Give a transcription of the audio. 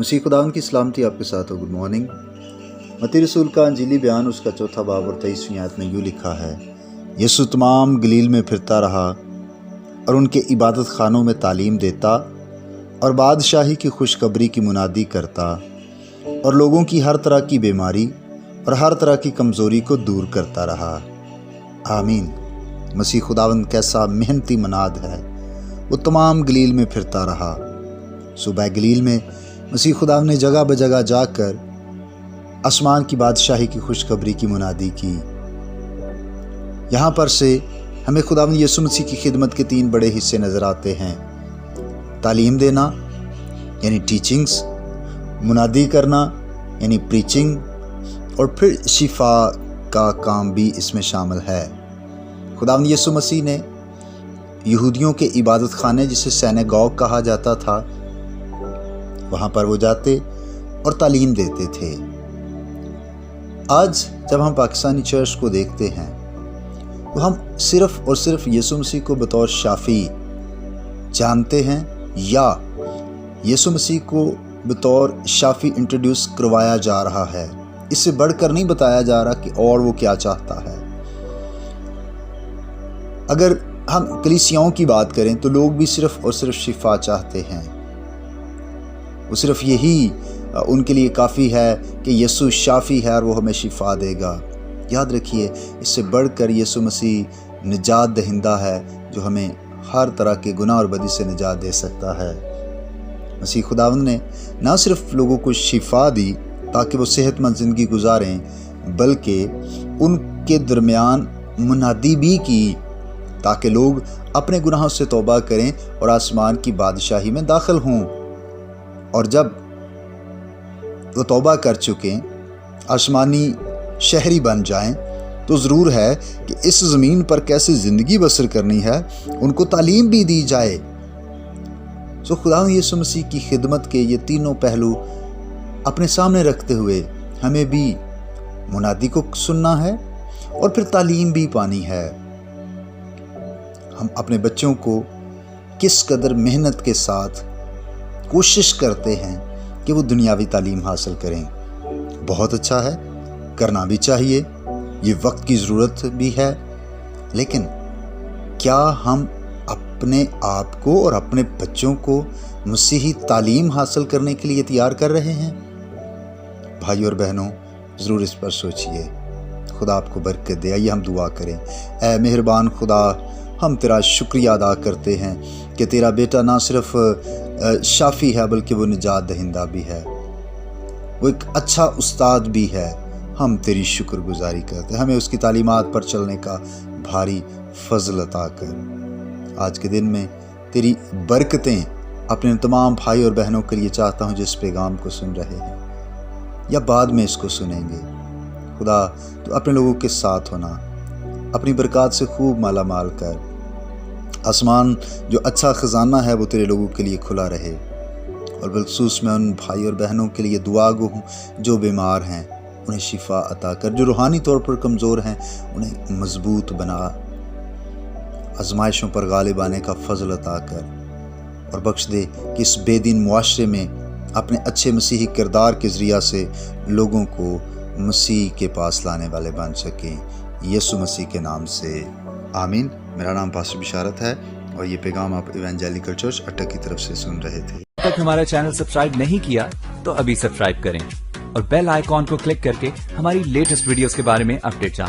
मसीह खुदावंद की सलामती आपके साथ हो। Good morning. मत्ती रसूल का अंजीली बयान उसका 4 बाब और 23वीं आयत में यूँ लिखा है, यीशु तमाम गलील में फिरता रहा और उनके इबादत खानों में तालीम देता और बादशाही की खुशखबरी की मुनादी करता और लोगों की हर तरह की बीमारी और हर तरह की कमज़ोरी को दूर करता रहा। आमीन। मसीह खुदावंद कैसा मेहनती मनाद है। वो तमाम गलील में फिरता रहा। सुबह गलील में मसीह खुदावंद ने जगह बजगह जाकर आसमान की बादशाही की खुशखबरी की मुनादी की। यहाँ पर से हमें खुदावंद यीशु मसीह की खिदमत के 3 बड़े हिस्से नज़र आते हैं। तालीम देना यानी टीचिंग्स, मुनादी करना यानी प्रीचिंग, और फिर शिफा का काम भी इसमें शामिल है। खुदावंद यीशु मसीह ने यहूदियों के इबादत खाने, जिसे सिनेगॉग कहा जाता था, वहाँ पर वो जाते और तालीम देते थे। आज जब हम पाकिस्तानी चर्च को देखते हैं तो हम सिर्फ़ और सिर्फ यीशु मसीह को बतौर शाफ़ी जानते हैं, या यीशु मसीह को बतौर शाफ़ी इंट्रोड्यूस करवाया जा रहा है। इससे बढ़कर नहीं बताया जा रहा कि और वो क्या चाहता है। अगर हम कलीसियाओं की बात करें तो लोग भी सिर्फ़ और सिर्फ शिफा चाहते हैं। वो सिर्फ यही उनके लिए काफ़ी है कि यीशु शाफ़ी है और वो हमें शिफा देगा। याद रखिए, इससे बढ़कर यीशु मसीह निजात दहिंदा है, जो हमें हर तरह के गुनाह और बदी से निजात दे सकता है। मसीह खुदावंद ने ना सिर्फ लोगों को शिफा दी ताकि वो सेहतमंद ज़िंदगी गुजारें, बल्कि उनके दरमियान मुनादी भी की ताकि लोग अपने गुनाहों से तौबा करें और आसमान की बादशाही में दाखिल हों। और जब वो तौबा कर चुके, आसमानी शहरी बन जाएं, तो ज़रूर है कि इस ज़मीन पर कैसे ज़िंदगी बसर करनी है उनको तालीम भी दी जाए। सो खुदावंद यीशु मसीह की खिदमत के ये तीनों पहलू अपने सामने रखते हुए हमें भी मुनादी को सुनना है और फिर तालीम भी पानी है। हम अपने बच्चों को किस कदर मेहनत के साथ कोशिश करते हैं कि वो दुनियावी तालीम हासिल करें। बहुत अच्छा है, करना भी चाहिए, ये वक्त की ज़रूरत भी है, लेकिन क्या हम अपने आप को और अपने बच्चों को मसीही तालीम हासिल करने के लिए तैयार कर रहे हैं? भाई और बहनों, ज़रूर इस पर सोचिए। खुदा आपको बरकत दे। आइए हम दुआ करें। ऐ मेहरबान खुदा, हम तेरा शुक्रिया अदा करते हैं कि तेरा बेटा ना सिर्फ शाफ़ी है बल्कि वो निजात दहिंदा भी है, वो एक अच्छा उस्ताद भी है। हम तेरी शुक्रगुजारी करते हैं। हमें उसकी तालीमात पर चलने का भारी फजल अता कर। आज के दिन में तेरी बरकतें अपने तमाम भाई और बहनों के लिए चाहता हूँ जिस पैगाम को सुन रहे हैं या बाद में इसको सुनेंगे। खुदा, तो अपने लोगों के साथ होना, अपनी बरकत से खूब माला माल कर। आसमान जो अच्छा ख़जाना है वो तेरे लोगों के लिए खुला रहे। और बिलखसूस मैं उन भाई और बहनों के लिए दुआ गो हूँ जो बीमार हैं, उन्हें शिफा अता कर। जो रूहानी तौर पर कमज़ोर हैं, उन्हें मजबूत बना। आजमाइशों पर गालिब आने का फजल अता कर और बख्श दे कि इस बेदीन मुआशरे में अपने अच्छे मसीही किरदार के ज़रिया से लोगों को मसीह के पास लाने वाले बन सकें। यीशु मसीह के नाम से आमीन। मेरा नाम पास्टर बिशारत है और ये पैगाम आप इवेंजेलिकल चर्च अटक की तरफ से सुन रहे थे। अब तक हमारा चैनल सब्सक्राइब नहीं किया तो अभी सब्सक्राइब करें और बेल आइकॉन को क्लिक करके हमारी लेटेस्ट वीडियोस के बारे में अपडेट जानें।